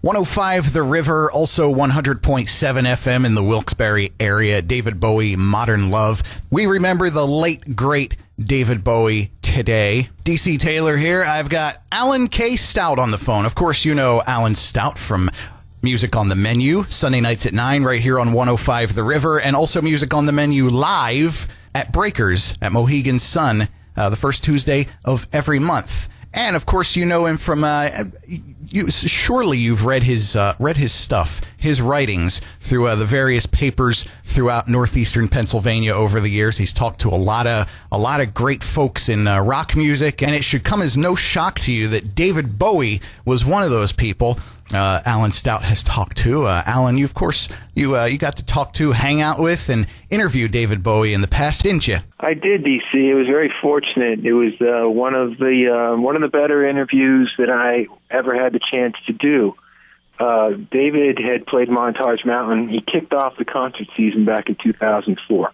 105 The River, also 100.7 FM in the Wilkes-Barre area. David Bowie, Modern Love. We remember the late, great David Bowie today. DC Taylor here. I've got Alan K. Stout on the phone. Of course, you know Alan Stout from Music on the Menu, Sunday nights at 9 right here on 105 The River, and also Music on the Menu live at Breakers at Mohegan Sun the first Tuesday of every month. And, of course, you know him from... surely you've read his stuff, his writings through the various papers throughout northeastern Pennsylvania over the years. He's talked to a lot of great folks in rock music, and it should come as no shock to you that David Bowie was one of those people Alan Stout has talked to. Alan, you got to talk to, hang out with, and interview David Bowie in the past, didn't you? I did, DC. It was very fortunate. It was one of the better interviews that I ever had the chance to do. David had played Montage Mountain. He kicked off the concert season back in 2004.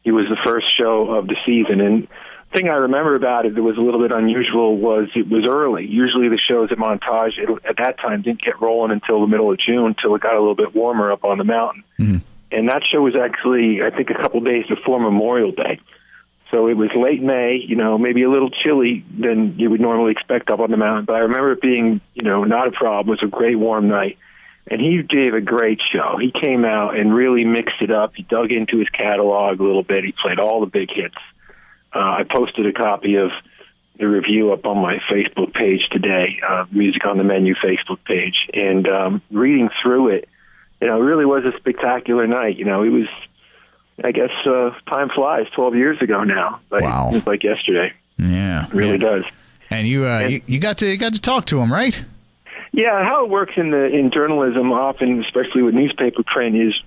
He was the first show of the season, and the thing I remember about it that was a little bit unusual was it was early. Usually the shows at Montage at that time didn't get rolling until the middle of June, until it got a little bit warmer up on the mountain. Mm-hmm. And that show was actually, I think, a couple days before Memorial Day. So it was late May, maybe a little chilly than you would normally expect up on the mountain. But I remember it being, not a problem. It was a great warm night. And he gave a great show. He came out and really mixed it up. He dug into his catalog a little bit. He played all the big hits. I posted a copy of the review up on my Facebook page today, Music on the Menu Facebook page. And reading through it, it really was a spectacular night. It was, I guess, time flies, 12 years ago now. But wow. It seems like yesterday. Yeah. It really does. And you got to talk to him, right? Yeah, how it works in journalism, often, especially with newspaper print, is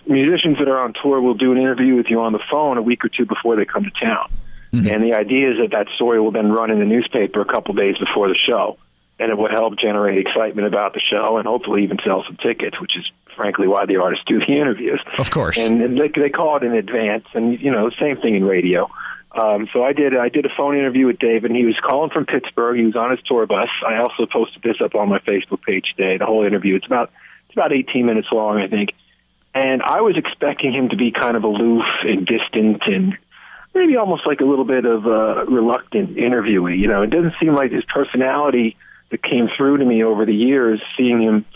musicians that are on tour will do an interview with you on the phone a week or two before they come to town. Mm-hmm. And the idea is that story will then run in the newspaper a couple days before the show, and it will help generate excitement about the show and hopefully even sell some tickets, which is frankly why the artists do the interviews. Of course. And they call it in advance, and same thing in radio. So I did a phone interview with David, and he was calling from Pittsburgh. He was on his tour bus. I also posted this up on my Facebook page today, the whole interview. It's about 18 minutes long, I think. And I was expecting him to be kind of aloof and distant and maybe almost like a little bit of a reluctant interviewee. It doesn't seem like his personality that came through to me over the years, seeing him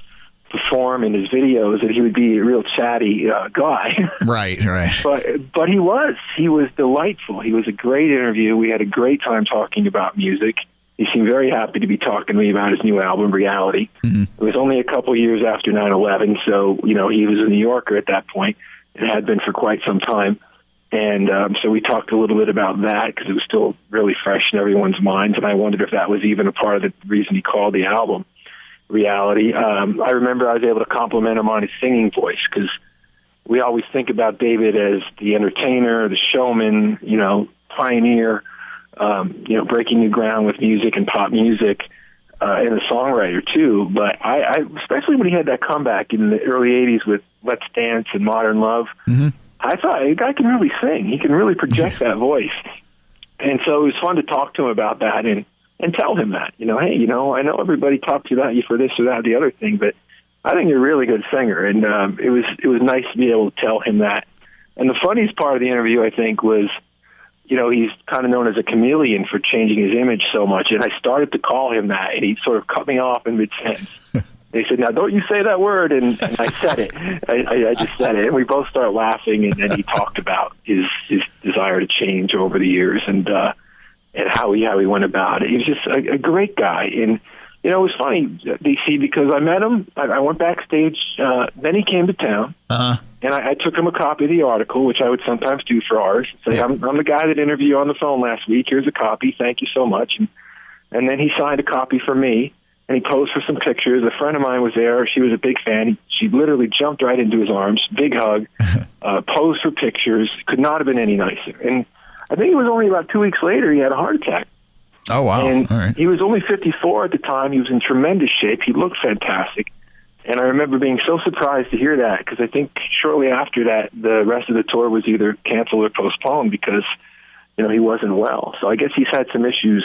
perform in his videos, that he would be a real chatty guy. Right. But he was delightful. He was a great interview. We had a great time talking about music. He seemed very happy to be talking to me about his new album, Reality. Mm-hmm. It was only a couple years after 9/11, so, he was a New Yorker at that point. It had been for quite some time. And so we talked a little bit about that because it was still really fresh in everyone's minds, and I wondered if that was even a part of the reason he called the album Reality. I remember I was able to compliment him on his singing voice, because we always think about David as the entertainer, the showman, pioneer, breaking new ground with music and pop music, and a songwriter too. But I especially when he had that comeback in the early 80s with Let's Dance and Modern Love, mm-hmm. I thought, the guy can really sing. He can really project that voice. And so it was fun to talk to him about that and tell him that, hey, I know everybody talks about you for this or that or the other thing, but I think you're a really good singer. And it was nice to be able to tell him that. And the funniest part of the interview, I think, was, he's kind of known as a chameleon for changing his image so much. And I started to call him that, and he sort of cut me off in mid-sentence. They said, "Now, don't you say that word." And I said it. I just said it. And we both started laughing, and then he talked about his desire to change over the years and how he went about it. He was just a great guy. And, it was funny, DC, because I met him. I went backstage. Then he came to town. Uh-huh. And I took him a copy of the article, which I would sometimes do for ours. Say, I'm the guy that interviewed you on the phone last week. Here's a copy. Thank you so much. And then he signed a copy for me. And he posed for some pictures. A friend of mine was there. She was a big fan. She literally jumped right into his arms, big hug, posed for pictures. Could not have been any nicer. And I think it was only about 2 weeks later he had a heart attack. Oh, wow. And all right. He was only 54 at the time. He was in tremendous shape. He looked fantastic. And I remember being so surprised to hear that, because I think shortly after that, the rest of the tour was either canceled or postponed because, he wasn't well. So I guess he's had some issues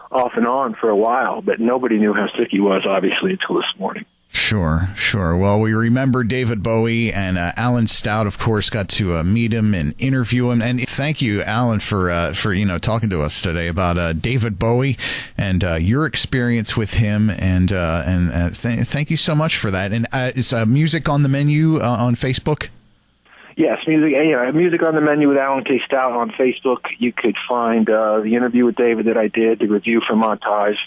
off and on for a while, but nobody knew how sick he was, obviously, until this morning. Sure, sure. Well, we remember David Bowie, and Alan Stout, of course, got to meet him and interview him. And thank you, Alan, for talking to us today about David Bowie and your experience with him. And thank you so much for that. And is music on the menu on Facebook? Yes, music on the menu with Alan K. Stout on Facebook. You could find the interview with David that I did, the review for Montage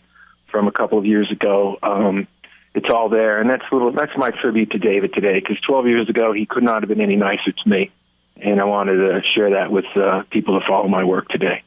from a couple of years ago. It's all there, and that's my tribute to David today, because 12 years ago he could not have been any nicer to me, and I wanted to share that with people that follow my work today.